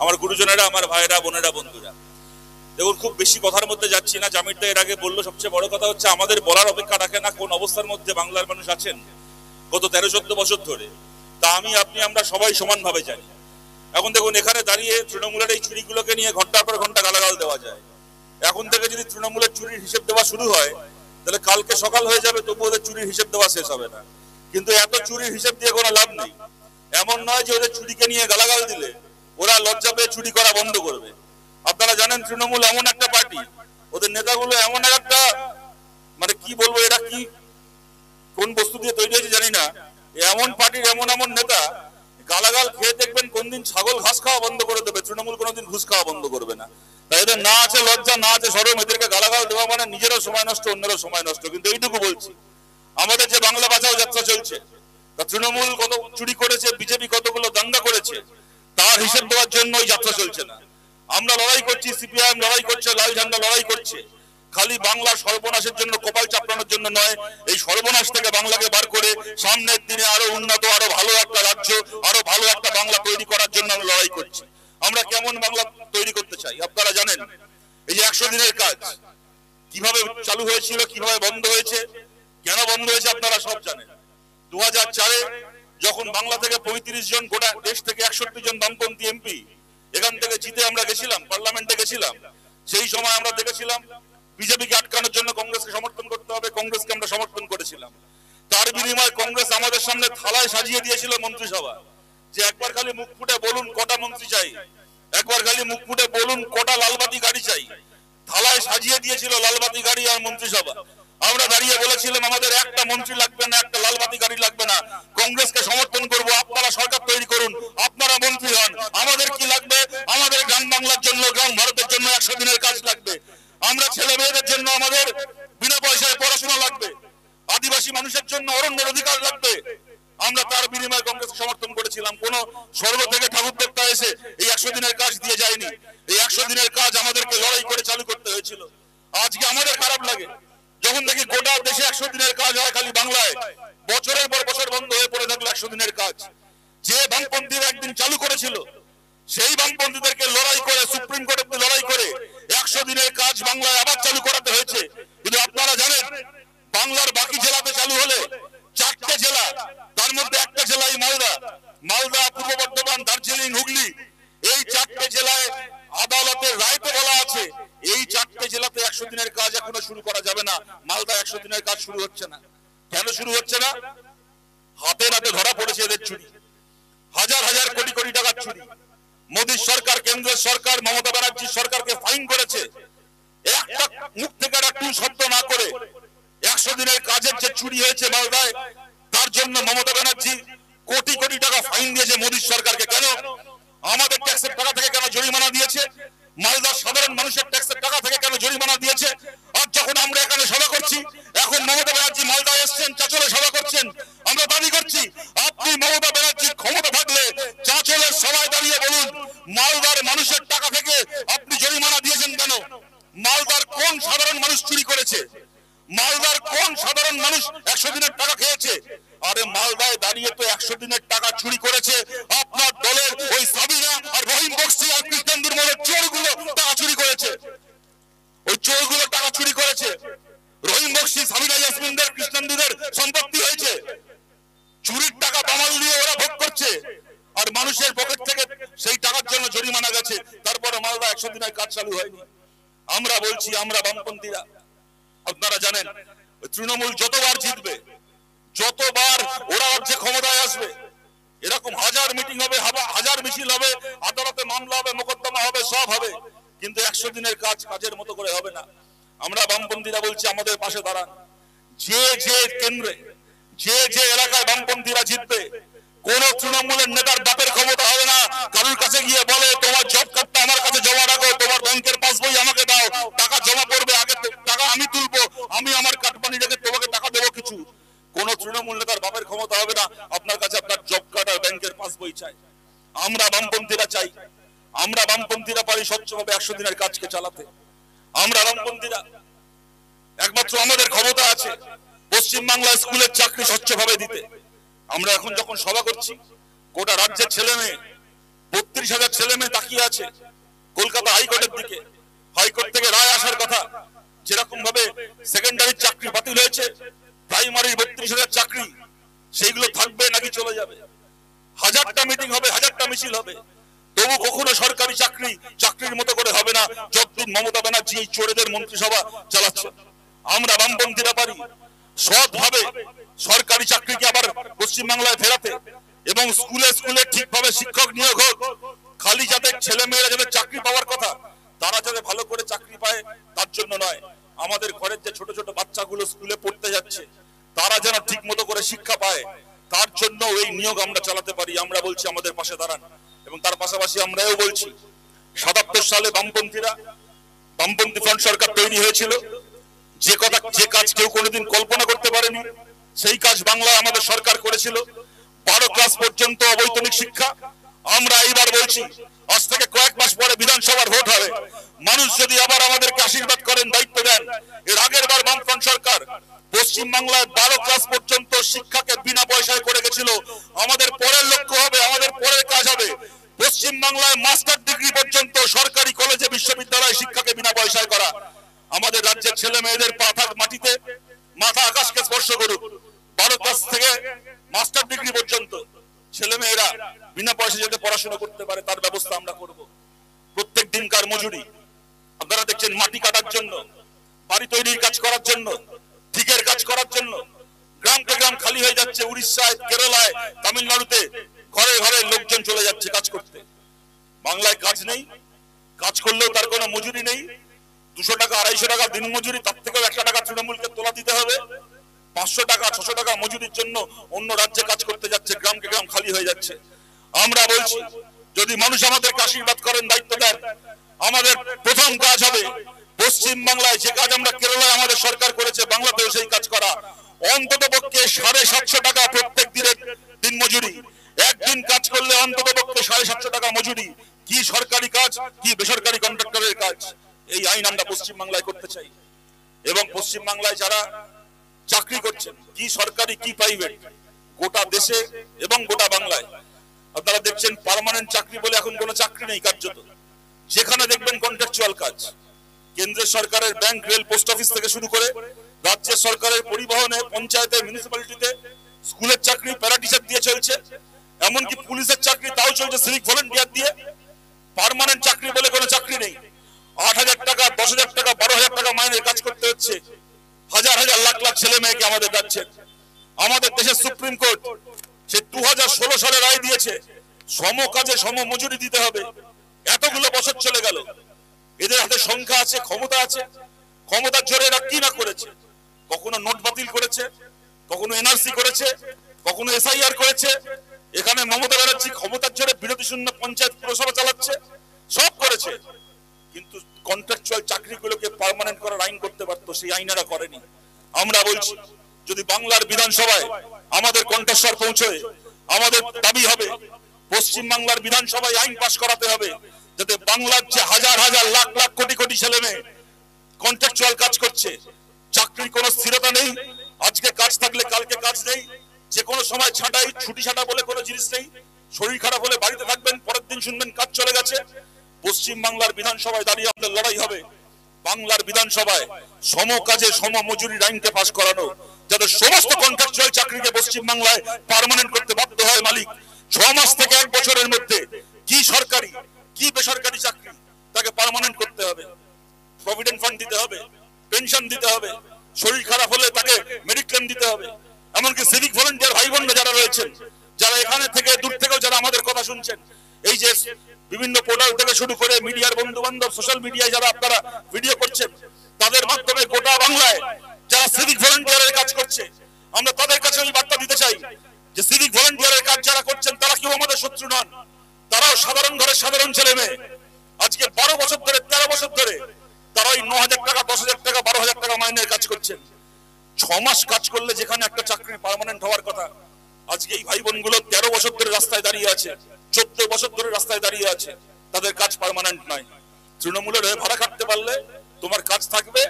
আমার গুরুজনেরা, আমার ভাইরা, বোনেরা, বন্ধুরা, দেখুন খুব বেশি কথার মধ্যে যাচ্ছি না। জামিরদা এর আগে বললো, সবচেয়ে বড় কথা হচ্ছে আমাদের বলার অপেক্ষা রাখে না কোন অবস্থার মধ্যে বাংলার মানুষ আছেন গত 13-14 বছর ধরে। তা আমি, আপনি, আমরা সবাই সমানভাবে জানি। এখন দেখুন এখানে দাঁড়িয়ে তৃণমূলের এই চুরিগুলোকে নিয়ে ঘন্টার পর ঘন্টা গালাগাল দেওয়া যায়। এখন থেকে যদি তৃণমূলের চুরির হিসেব দেওয়া শুরু হয় তাহলে কালকে সকাল হয়ে যাবে, তবু ওদের চুরির হিসেব দেওয়া শেষ হবে না। কিন্তু এত চুরির হিসেব দিয়ে কোনো লাভ নেই। এমন নয় যে ওদের চুরিকে নিয়ে গালাগাল দিলে ওরা লজ্জা পেয়ে চুরি করা বন্ধ করবে। আপনারা জানেন তৃণমূল এমন একটা পার্টি, ওদের নেতাগুলো এমন একটা, মানে কি বলবো, এরা কি কোন বস্তু দিয়ে তৈরি হয়েছে জানি না, এমন পার্টির এমন এমন নেতা গালাগাল খেয়ে দেখবেন কোন দিন ছাগল ঘাস খাওয়া বন্ধ করে দেবে, তৃণমূল কোনোদিন ঘুষ খাওয়া বন্ধ করবে না। তাই এদের না আছে লজ্জা, না আছে শরম, এদেরকে গালাগাল দেওয়া মানে নিজেরও সময় নষ্ট, অন্যেরও সময় নষ্ট। কিন্তু এইটুকু বলছি, আমাদের যে বাংলা বাঁচাও যাত্রা চলছে, তা তৃণমূল কত চুরি করেছে, বিজেপি কতগুলো দাঙ্গা করেছে, তার হিসেব দেওয়ার জন্য ওই যাত্রা চলছে না। আমরা লড়াই করছি, সিপিআইএম লড়াই করছে, লাল ঝান্ডা লড়াই করছে, খালি বাংলার সর্বনাশের জন্য, কপাল চাপড়ানোর জন্য নয়, এই সর্বনাশ থেকে বাংলাকে বার করে সামনের দিনে আরো উন্নত, আরো ভালো একটা রাজ্য, আরো ভালো একটা বাংলা তৈরি করার জন্য আমরা লড়াই করছি। আমরা কেমন বাংলা তৈরি করতে চাই আপনারা জানেন। এই যে 100 দিনের কাজ কিভাবে চালু হয়েছিল, কিভাবে বন্ধ হয়েছে, কেন বন্ধ হয়েছে আপনারা সব জানেন। 2004-এ যখন বাংলা থেকে 35 জন, গোটা দেশ থেকে 61 জন বামপন্থী এমপি এখান থেকে জিতে আমরা গেছিলাম, পার্লামেন্টে গেছিলাম, সেই সময় আমরা দেখেছিলাম বিজেপিকে আটকানোর জন্য কংগ্রেসকে সমর্থন করতে হবে, কংগ্রেসকে আমরা সমর্থন করেছিলাম। তার বিনিময়ে কংগ্রেস আমাদের সামনে থালায় সাজিয়ে দিয়েছিল মন্ত্রিসভা, যে একবার খালি মুখ ফুটে বলুন কটা মন্ত্রী চাই, একবার খালি মুখ ফুটে বলুন কটা লালবাতি গাড়ি চাই। থালায় সাজিয়ে দিয়েছিল লালবাতি গাড়ি আর মন্ত্রিসভা। আমরা দাঁড়িয়ে বলেছিলাম আমাদের একটা মন্ত্রী লাগবে না, একটা লালবাতি গাড়ি লাগবে না, কংগ্রেসকে সমর্থন করব, আপনারা সরকার তৈরি করুন, আপনারা মন্ত্রী হন, আমাদের কি লাগবে, আমাদের গ্রাম বাংলার জন্য, গ্রাম ভারতের জন্য 100 দিনের কাজ লাগবে, আমরা ছেলে মেয়েদের জন্য আমাদের বিনা পয়সায় পড়াশোনা লাগবে, আদিবাসী মানুষের জন্য অরণ্যের অধিকার লাগবে। আমরা তার বিনিময়ে কংগ্রেসকে সমর্থন করেছিলাম। কোন স্বর্গ থেকে ঠাকুর দেবতা এসে এই 100 দিনের কাজ দিয়ে যায়নি। এই 100 দিনের কাজ আমাদেরকে লড়াই করে চালু করতে হয়েছিল। আজকে আমাদের খারাপ লাগে যখন দেখি গোটা দেশে 100 দিনের কাজ হয়, খালি বাংলায় বছরের পর বছর বন্ধ হয়ে পড়ে থাকলো 100 দিনের কাজ। যে বামপন্থীরা একদিন চালু করেছিল, সেই বামপন্থীদেরকে লড়াই করে, সুপ্রিম কোর্টে লড়াই করে 100 দিনের কাজ বাংলায় আবার চালু করাতে হয়েছে। কিন্তু আপনারা জানেন বাংলার বাকি জেলাতে চালু হলে 4টে জেলা, তার মধ্যে একটা জেলায় মালদা, মালদা, পূর্ব বর্ধমান, দার্জিলিং, হুগলি, এই 4টে জেলায় আদালতের রায়তে বলা আছে এই 4টে জেলাতে 100 দিনের কাজ এখনো শুরু করা যাবে না। মালদা 100 দিনের কাজ শুরু হচ্ছে না। কেন শুরু হচ্ছে না? হাতে নাতে ধরা পড়েছে এদের চুরি, হাজার হাজার কোটি কোটি টাকার চুরি। মোদী সরকার, কেন্দ্রের সরকার, মমতা ব্যানার্জির সরকারকে ফাইন করেছে, একটা মুখ থেকে একটা শব্দ না করে 100 দিনের কাজের যে চুরি হয়েছে মালদায়, তার জন্য মমতা ব্যানার্জি কোটি কোটি টাকা ফাইন দিয়েছে মোদী সরকারকে। কেন? আমাদের ট্যাক্সের টাকা থেকে কেন জরিমানা দিয়েছে? মালদার সাধারণ মানুষের ট্যাক্সের টাকা থেকে কেন জরিমানা দিয়েছে? আর যখন আমরা এখানে সভা করছি, এখন মমতা ব্যানার্জি মালদা এসছেন, চাঁচলে সভা করছেন, আমরা দাবি করছি আপনি মমতা ব্যানার্জির ক্ষমতা থাকলে চাঁচলের সভায় দাঁড়িয়ে বলুন মালদার মানুষের টাকা থেকে আপনি জরিমানা দিয়েছেন কেন? মালদার কোন সাধারণ মানুষ চুরি করেছে? মালদার কোন সাধারণ মানুষ 100 দিনের টাকা খেয়েছে? আরে মালদায় দাঁড়িয়ে তো 100 দিনের টাকা চুরি করেছে আপনার দলের ওই সাবিনা আর রহিম বক্সি আর কৃষ্ণেন্দুর মতো চোরগুলো টাকা চুরি করেছে। ওই চোরগুলো টাকা চুরি করেছে। রহিম বক্সি, সাবিনা ইয়াসমিনদের, কৃষ্ণেন্দুদের সম্পত্তি হয়েছে, চুরির টাকা বামাল দিয়ে ওরা ভোগ করছে, আর মানুষের পকেট থেকে সেই টাকার জন্য জরিমানা গেছে। তারপরে মালদা 100 দিনের কাজ চালু হয়নি। আমরা বলছি, আমরা বামপন্থীরা, আপনারা জানেন তৃণমূল যতবার জিতবে, যতবার ওরা যে ক্ষমতায় আসবে, এরকম হাজার মিটিং হবে, হাজার মিছিল হবে, আদালতে মামলা হবে, মোকদ্দমা হবে, সব হবে, কিন্তু 100 দিনের কাজ কাজের মতো করে হবে না। আমরা বামপন্থীরা বলছি আমাদের পাশে দাঁড়ান। যে যে কেন্দ্রে, যে যে এলাকায় বামপন্থীরা জিতবে, কোন তৃণমূলের নেতার বাপের ক্ষমতা হবে না কারোর কাছে গিয়ে বলে তোমার জব কার্ডটা আমার কাছে জমা রাখো, তোমার ব্যাংকের পাসবই আমাকে দাও, টাকা জমা পড়বে, আগে টাকা আমি তুলবো, আমি আমার কাটমানি রেখে তোমাকে টাকা দেবো কিছু। কোন তৃণমূল নেতার বাপের ক্ষমতা হবে না আপনার কাছে আপনার জব কার্ড আর ব্যাংকের পাসবই চাই। আমরা বামপন্থীরা চাই, আমরা বামপন্থীরা পারি স্বচ্ছভাবে 100 দিনের কাজকে চালাতে। আমরা বামপন্থীরা একমাত্র আমাদের ক্ষমতা আছে পশ্চিমবাংলা স্কুলের চাকরি স্বচ্ছভাবে দিতে। আমরা এখন যখন সভা করছি, গোটা রাজ্যের ছেলে মেয়ে 32,000 ছেলে মেয়ে তাকিয়ে আছে কলকাতা হাইকোর্টের দিকে। হাইকোর্ট থেকে রায় আসার কথা, যেরকম ভাবে সেকেন্ডারি চাকরি বাতিল হয়েছে, প্রাইমারির 32,000 চাকরি সেইগুলো থাকবে নাকি চলে যাবে? 1000টা মিটিং হবে, 1000টা মিছিল হবে, তবু কখনো সরকারি চাকরির মতো করে হবে না যতদিন মমতা ব্যানার্জি এই চোরেদের মন্ত্রিসভা চালাচ্ছে। আমরা বামপন্থীরা পারি সৎভাবে সরকারি চাকরিকে আবার পশ্চিমবাংলায় ফেরাতে, এবং স্কুলে স্কুলে ঠিকভাবে শিক্ষক নিয়োগ হোক। খালি যাদের ছেলে মেয়েরা যাদের চাকরি পাওয়ার কথা তারা যাতে ভালো করে চাকরি পায় তার জন্য নয়, আমাদের ঘরের যে ছোট ছোট বাচ্চাগুলো স্কুলে পড়তে যাচ্ছে তারা যেন ঠিক মতো করে শিক্ষা পায়, তার জন্য এই নিয়োগ আমরা চালাতে পারি। আমরা বলছি আমাদের পাশে দাঁড়ান। এবং তার পাশাপাশি আমরাও বলছি 77 সালে বামপন্থী ফ্রন্ট সরকার তৈরি হয়েছিল, যে কাজ কেউ কোনোদিন কল্পনা করতে পারেনি সেই কাজ বাংলায় আমাদের সরকার করেছিল। 12 ক্লাস পর্যন্ত অবৈতনিক শিক্ষা। আমরা এইবার বলছি আজ থেকে কয়েক মাস পরে বিধানসভার ভোট হবে, মানুষ যদি আবার আমাদেরকে আশীর্বাদ করেন, দায়িত্ব দেন, এর আগের বার বামফ্রন্ট সরকার পশ্চিমবাংলায় 12 ক্লাস পর্যন্ত শিক্ষাকে বিনা পয়সায় করে গেছিল। আমাদের পরের লক্ষ্য হবে, আমাদের পরের কাজ হবে পশ্চিমবাংলায় মাস্টার ডিগ্রি পর্যন্ত সরকারি কলেজে বিশ্ববিদ্যালয় শিক্ষাকে বিনা পয়সায় করা। আমাদের রাজ্যের ছেলে মেয়েদের পা থাক মাটিতে, মাথা আকাশকে স্পর্শ করুক। 12 ক্লাস থেকে মাস্টার ডিগ্রি পর্যন্ত ছেলে মেয়েরা বিনা পয়সা যাতে পড়াশোনা করতে পারে তার ব্যবস্থা আমরা করব। প্রত্যেক দিনকার মজুরি আপনারা দেখছেন, মাটি কাটার জন্য, বাড়ি তৈরির কাজ করার জন্য, ঠিকের কাজ করার জন্য গ্রামকে গ্রাম খালি হয়ে যাচ্ছে। উড়িষ্যায়, কেরালায়, তামিলনাড়ুতে ঘরে ঘরে লোকজন চলে যাচ্ছে কাজ করতে। বাংলায় কাজ নেই, কাজ করলেও তার কোনো মজুরি নেই। 200 টাকা 250 টাকা দিন মজুরি, তার থেকেও 1 টাকা তৃণমূলকে তোলা দিতে হবে। 500 টাকা 600 টাকা মজুরির জন্য অন্য রাজ্যে কাজ করতে যাচ্ছে, গ্রামকে গ্রাম খালি হয়ে যাচ্ছে। আমরা বলছি যদি মানুষ আমাদেরকে আশীর্বাদ করেন, দায়িত্ব দেন, আমাদের প্রথম কাজ হবে পশ্চিম বাংলায় যে কাজ আমরা কেরালায় আমাদের সরকার করেছে বাংলাতেও সেই কাজ করা। অন্তত পক্ষে 750 টাকা প্রত্যেক দিনের দিন মজুরি। একদিন কাজ করলে অন্তত পক্ষে 750 টাকা মজুরি। কি সরকারি কাজ, কি বেসরকারি কন্ট্রাক্টরের কাজ, এই আইন আমরা পশ্চিম বাংলায় করতে চাই। এবং পশ্চিম বাংলায় যারা চাকরি করছেন, কি সরকারি কি প্রাইভেট, গোটা দেশে এবং গোটা বাংলায় আপনারা দেখছেন পার্মানেন্ট চাকরি বলে এখন কোনো চাকরি নেই কার্যত। যেখানে দেখবেন কন্ট্রাকচুয়াল কাজ। কেন্দ্রের সরকারের ব্যাংক, রেল, পোস্ট অফিস থেকে শুরু করে রাজ্যের সরকারের পরিবহনে, পঞ্চায়েতে, মিউনিসিপ্যালিটিতে, স্কুলের চাকরি প্যারা টিচার দিয়ে চলছে, এমনকি পুলিশের চাকরি তাও চলছে সিভিক ভলেন্টিয়ার দিয়ে। পার্মানেন্ট চাকরি বলে কোনো চাকরি নেই। 8,000 টাকা, 10,000 টাকা, 12,000 টাকা মাইনের কাজ করতে হচ্ছে হাজার হাজার লাখ লাখ ছেলে মেয়েকে আমাদের রাজ্যে। আমাদের দেশের সুপ্রিম কোর্ট সে 2016 সালে রায় দিয়েছে সম কাজে সম মজুরি দিতে হবে। এতগুলো বছর চলে গেল, এদের হাতে সংখ্যা আছে, ক্ষমতা আছে, ক্ষমতার জোরে এরা কি না করেছে। কখনো নোট বাতিল করেছে, কখনো এনআরসি করেছে, কখনো এসআইআর করেছে। এখানে মমতা ব্যানার্জি ক্ষমতার জোরে বিরোধী শূন্য পঞ্চায়েত পুরসভা চালাচ্ছে, সব করেছে। কিন্তু কন্ট্রাকচুয়াল চাকরিগুলোকে পার্মানেন্ট করার আইন করতে পারতো, সেই আইনেরা করেনি। আমরা বলছি যদি বাংলার বিধানসভায় আমাদের কণ্ঠস্বর পৌঁছয়, আমাদের দাবি হবে পশ্চিম বাংলার বিধানসভায় আইন পাশ করাতে হবে যাতে বাংলার যে হাজার হাজার লাখ লাখ কোটি কোটি ছেলে মেয়ে কন্ট্রাকচুয়াল কাজ করছে, চাকরির কোনো স্থিরতা নেই, আজকে কাজ থাকলে কালকে কাজ নেই, যে কোনো সময় ছাঁটাই, ছুটি ছাটা বলে কোনো জিনিস নেই, শরীর খারাপ হলে বাড়িতে থাকবেন, পরের দিন শুনবেন কাজ চলে গেছে। পশ্চিম বাংলার বিধানসভায় দাঁড়িয়ে আমাদের লড়াই হবে বাংলার বিধানসভায় সম কাজে সম মজুরির আইনকে পাশ করানো, যাতে সমস্ত কন্ট্রাকচুয়াল চাকরিকে পশ্চিম বাংলায় পার্মানেন্ট করতে বাধ্য হয় মালিক। 6 মাস থেকে 1 বছরের মধ্যে কি সরকারি কি বেসরকারি চাকরি তাকে পার্মানেন্ট করতে হবে। প্রভিডেন্ট ফান্ড দিতে হবে, পেনশন দিতে হবে, শরীর খারাপ হলে তাকে মেডিক্লেম দিতে হবে। এমনকি সিভিক ভলেন্টিয়ার ভাই বোনরা যারা রয়েছেন, যারা এখানে থেকে দূর থেকেও যারা আমাদের কথা শুনছেন, এই যে বিভিন্ন পোর্টাল থেকে শুরু করে মিডিয়ার বন্ধু বান্ধব, সোশ্যাল মিডিয়ায় যারা আপনারা ভিডিও করছেন, তাদের মাধ্যমে গোটা বাংলায় যারা সিভিক ভলেন্টিয়ারের কাজ করছে, আমরা তাদের কাছে ওই বার্তা দিতে চাই যে সিভিক ভলেন্টিয়ারের কাজ যারা করছেন তারা কেউ আমাদের শত্রু নন, তারাও সাধারণ ঘরের সাধারণ ছেলে মেয়ে। আজকে 12 বছর ধরে, 13 বছর ধরে তারা ওই 9,000 টাকা, 10,000 টাকা, 12,000 টাকা মাইনের কাজ করছেন। 6 মাস কাজ করলে যেখানে একটা চাকরি পার্মানেন্ট হওয়ার কথা, আজকে এই ভাই বোনগুলো 13 বছর ধরে রাস্তায় দাঁড়িয়ে আছে, 14 বছর ধরে রাস্তায় দাঁড়িয়ে আছে, তাদের কাজ পার্মানেন্ট নয়। তৃণমূলের হয়ে ভাড়া কাটতে পারলে তোমার কাজ থাকবে,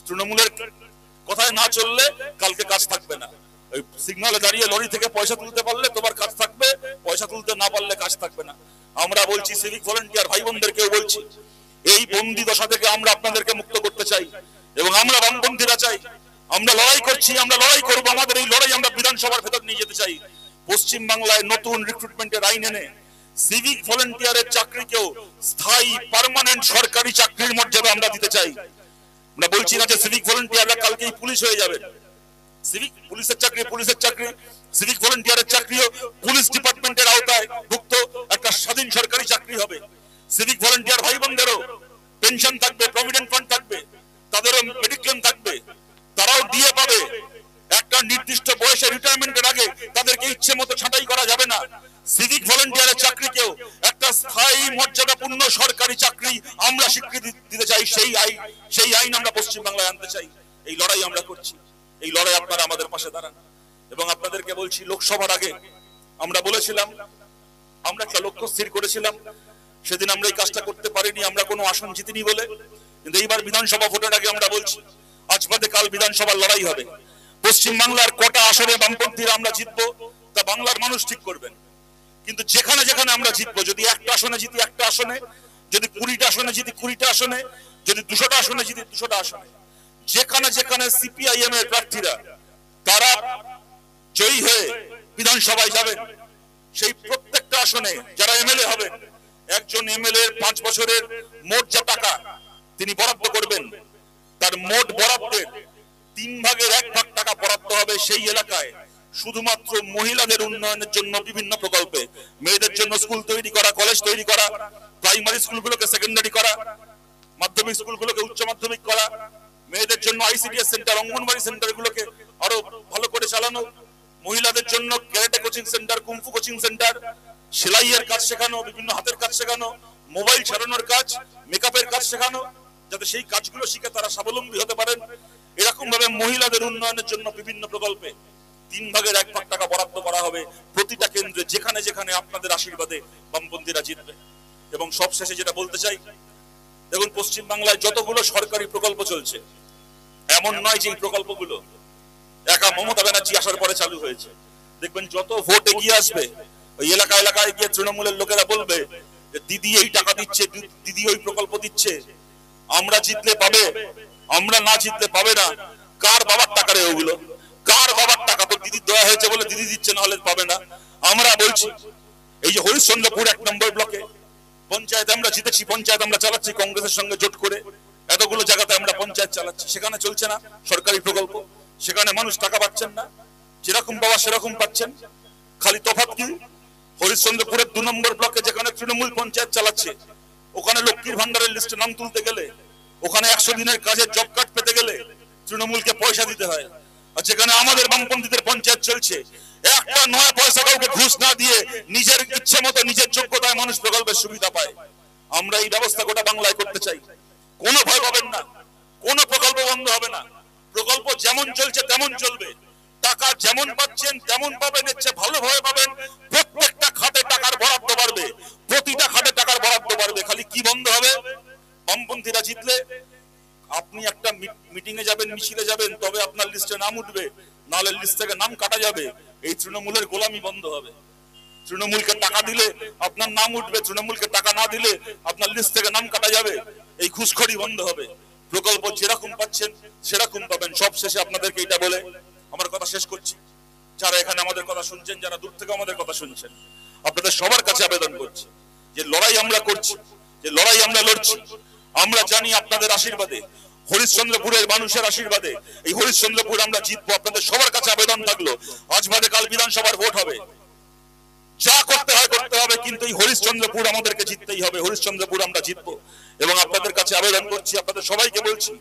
তৃণমূলের কথায় না চললে কালকে কাজ থাকবে না। ওই সিগন্যালে দাঁড়িয়ে লরি থেকে পয়সা তুলতে পারলে তোমার কাজ থাকবে, পয়সা তুলতে না পারলে কাজ থাকবে না। আমরা বলছি সিভিক ভলেন্টিয়ার ভাই বোনদেরকেও বলছি, এই বন্দি দশা থেকে আমরা আপনাদেরকে মুক্ত করতে চাই এবং আমরা বামপন্থীরা চাই, আমরা লড়াই করছি, আমরা লড়াই করব, আমাদের এই লড়াই আমরা বিধানসভার ভেতর নিয়ে যেতে চাই। পশ্চিম বাংলায় নতুন রিক্রুটমেন্টের আইন এনে সিভিক ভলেন্টিয়ারের চাকরিকেও স্থায়ী পার্মানেন্ট সরকারি চাকরির মর্যাদা আমরা দিতে চাই। আমরা বলছি না যে সিভিক ভলেন্টিয়াররা কালকেই পুলিশ হয়ে যাবে, সিভিক পুলিশের চাকরি সিভিক ভলেন্টিয়ারের চাকরিও পুলিশ ডিপার্টমেন্টের আওতায় ভুক্ত একটা স্বাধীন সরকারি চাকরি হবে। সিভিক ভলেন্টিয়ার ভাই বোনদেরও পেনশন থাকবে, প্রভিডেন্ট ফান্ড থাকবে, তাদেরও মেডিক্লেম থাকবে, তারাও ডিএ পাবে। একটা নির্দিষ্ট বয়সে রিটায়ারমেন্টের আগে তাদেরকে ইচ্ছে মতো ছাঁটাই করা যাবে না। সিভিক ভলেন্টিয়ারের চাকরিকেও একটা স্থায়ী মর্যাদাপূর্ণ সরকারি চাকরি আমরা স্বীকৃতি দিতে চাই। সেই আইন আমরা পশ্চিম বাংলায় আনতে চাই। এই লড়াই আমরা করছি, এই লড়াই আপনারা আমাদের পাশে দাঁড়ান। এবং আপনাদেরকে বলছি, লোকসভার আগে আমরা বলেছিলাম, আমরা একটা লক্ষ্য স্থির করেছিলাম, সেদিন আমরা এই কাজটা করতে পারিনি, আমরা কোনো আসন জিতিনি বলে। কিন্তু এইবার বিধানসভা ভোটের আগে আমরা বলছি, আজ বাদে কাল বিধানসভার লড়াই হবে। পশ্চিম বাংলার কটা আসনে বামপন্থীরা আমরা জিতবো তা বাংলার মানুষ ঠিক করবেন। কিন্তু যেখানে যেখানে আমরা জিতবো, যদি একটা আসনে জিতি একটা আসনে, যদি 20টা আসনে জিতি 20টা আসনে, যদি 200টা আসনে জিতি 200টা আসনে, যেখানে যেখানে সিপিআইএম এর প্রার্থীরা তারা জয়ী হয়ে বিধানসভায় যাবেন, সেই প্রত্যেকটা আসনে যারা এমএলএ হবেন, একজন এমএলএ 5 বছরের মোট যা টাকা তিনি বরাদ্দ করবেন, তার মোট বরাদ্দের 3 ভাগের 1 ভাগ টাকা বরাদ্দ হবে সেই এলাকায় শুধুমাত্র মহিলাদের উন্নয়নের জন্য বিভিন্ন প্রকল্পে, মেয়েদের জন্য স্কুল তৈরি করা, কলেজ তৈরি করা, প্রাইমারি স্কুলগুলোকে সেকেন্ডারি করা, মাধ্যমিক স্কুলগুলোকে উচ্চ মাধ্যমিক করা, মেয়েদের জন্য আইসিডিএস সেন্টার, অঙ্গনবাড়ি সেন্টারগুলোকে আরো ভালো করে চালানো, মহিলাদের জন্য karate coaching centre, kung fu coaching centre, সেলাইয়ের কাজ শেখানো, বিভিন্ন হাতের কাজ শেখানো, মোবাইল চালানোর কাজ, মেকআপের কাজ শেখানো, যাতে সেই কাজগুলো শিখে তারা স্বাবলম্বী হতে পারেন। এরকম ভাবে মহিলাদের উন্নয়নের জন্য বিভিন্ন প্রকল্পে 3 ভাগের 1 ভাগ টাকা বরাদ্দ করা হবে প্রতিটা কেন্দ্রে, যেখানে যেখানে আপনাদের আশীর্বাদে বামপন্থীরা জিতবে। এবং সবশেষে যেটা বলতে চাই, দেখুন পশ্চিম বাংলায় যতগুলো সরকারি প্রকল্প চলছে, এমন নয় যে এই প্রকল্পগুলো একা মমতা ব্যানার্জি আসার পরে চালু হয়েছে। দেখবেন যত ভোট এগিয়ে আসবে, ওই এলাকায় গিয়ে তৃণমূলের লোকেরা বলবে যে দিদি এই টাকা দিচ্ছে, দিদি ওই প্রকল্প দিচ্ছে, আমরা জিতলে পাবে, আমরা না জিতলে পাবে না। কার বাবার টাকা রে ওগুলো? কার বাবার টাকা? তো দিদি দেওয়া হয়েছে বলে দিদি দিচ্ছে, না হলে পাবে না। আমরা বলছি, এই যে হরিশ্চন্দ্রপুর 1 নম্বর ব্লকে পঞ্চায়েত আমরা জিতেছি, পঞ্চায়েত আমরা চালাচ্ছি কংগ্রেসের সঙ্গে জোট করে, এতগুলো জায়গাতে আমরা পঞ্চায়েত চালাচ্ছি, সেখানে চলছে না সরকারি প্রকল্প, সেখানে মানুষ টাকা পাচ্ছেন না, যেরকম বাবা সেরকম পাচ্ছেন। খালি তফাৎ কি, হরিশ্চন্দ্রপুরের 2 নম্বর ব্লকে যেখানে তৃণমূল পঞ্চায়েত চালাচ্ছে, ওখানে লক্ষ্মীর ভান্ডারের লিস্টে নাম তুলতে গেলে, ওখানে 100 দিনের কাজের জব কার্ড পেতে গেলে তৃণমূলকে পয়সা দিতে হয়। আর যেখানে আমাদের বামপন্থীদের পঞ্চায়েত চলছে, একটা 9 পয়সা কাউকে ঘুষ না দিয়ে নিজের ইচ্ছে মতো নিজের যোগ্যতায় মানুষ প্রকল্পের সুবিধা পায়। আমরা এই ব্যবস্থা গোটা বাংলায় করতে চাই। কোনো ভয় পাবেন না, কোনো প্রকল্প বন্ধ হবে না, প্রকল্প যেমন চলছে তেমন চলবে, টাকা যেমন পাচ্ছেন তেমন পাবেন, ইচ্ছে ভালোভাবে পাবেন। প্রত্যেকটা খাতে টাকার বরাদ্দ বাড়বে, প্রতিটা খাতে টাকার বরাদ্দ বাড়বে। খালি কি বন্ধ হবে? বামপন্থীরা জিতলে আপনি একটা মিটিং এ যাবেন, মিছিলে যাবেন, তবে আপনার লিস্টে নাম উঠবে, নাহলে লিস্ট থেকে নাম কাটা যাবে। এই তৃণমূলের গোলামি বন্ধ হবে। তৃণমূলকে টাকা দিলে আপনার নাম উঠবে, তৃণমূলকে টাকা না দিলে আপনার লিস্ট থেকে নাম কাটা যাবে। এই ঘুষখড়ি বন্ধ হবে, প্রকল্প যেরকম পাচ্ছেন সেরকম পাবেন। সব শেষে আপনাদেরকে এটা বলে আমার কথা শেষ করছি, যারা এখানে আমাদের কথা শুনছেন, যারা দূর থেকে আমাদের কথা শুনছেন, আপনাদের সবার কাছে আবেদন করছি যে লড়াই আমরা করছি, যে লড়াই আমরা লড়ছি, আমরা জানি আপনাদের আশীর্বাদে, হরিশ্চন্দ্রপুরের মানুষের আশীর্বাদে এই হরিশ্চন্দ্রপুর আমরা জিতবো। আপনাদের সবার কাছে আবেদন থাকলো, আজ বাদে কাল বিধানসভার ভোট হবে, যা করতে হয় করতে হবে, কিন্তু এই হরিশ্চন্দ্রপুর আমাদেরকে জিততেই হবে। হরিশ্চন্দ্রপুর আমরা জিতবো। এবং আপনাদের কাছে আবেদন করছি, আপনাদের সবাইকে বলছি,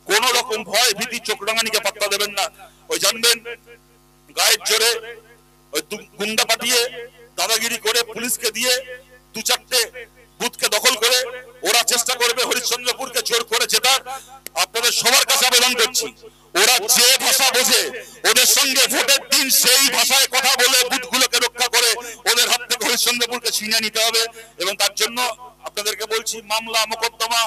কোন রকম ভয় ভীতি চোখ রাঙানিকে পাত্তা দেবেন না। ওই জানবেন গায়ের জোরে ওই গুন্ডা পাঠিয়ে দাদাগিরি করে পুলিশকে দিয়ে 2-4টে বুথকে দখল করে ওরা চেষ্টা করবে হরিশ্চন্দ্রপুরকে জোর করে জেতার। আপনাদের সবার কাছে আবেদন করছি, ওরা যে ভাষা বোঝে ওদের সঙ্গে ভোটের দিন সেই ভাষায় কথা বলে বুথগুলোকে রক্ষা করে ওদের হাত থেকে হরিশ্চন্দ্রপুরকে ছিনিয়ে নিতে হবে। এবং তার জন্য আপনাদেরকে বলছি, মামলা মোকদ্দমা,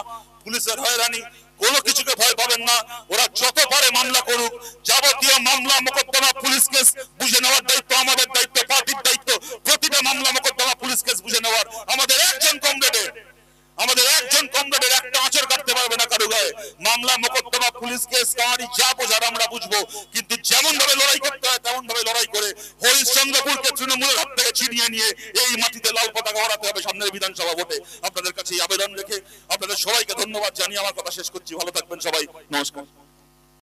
পুলিশের হয়রানি, কোনো কিছুকে ভয় পাবেন না। ওরা যত পারে মামলা করুক, যাবতীয় মামলা মোকদ্দমা পুলিশ কেস বুঝে নেওয়ার দায়িত্ব আমাদের, দায়িত্ব পার্টির দায়িত্ব। প্রতিটা মামলা মোকদ্দমা পুলিশ কেস বুঝে নেওয়া ধন্যবাদ। আমাদের একজন কমরেডের একটা আঁচড় কাটতে পারবে না কারো গায়ে। মামলা মোকদ্দমা পুলিশ কেস কাহানি যা বোঝার আমরা বুঝবো, কিন্তু যেমন ভাবে লড়াই করতে হয় তেমন ভাবে লড়াই করে হরিশ্চন্দ্রপুরকে তৃণমূলের হাত থেকে ছিনিয়ে নিয়ে এই মাটিতে লাল পতাকা ওড়াতে হবে সামনের বিধানসভা ভোটে। আপনাদের কাছে এই আবেদন রেখে আপনাদের সবাইকে ধন্যবাদ জানিয়ে আমার কথা শেষ করছি। ভালো থাকবেন সবাই, নমস্কার।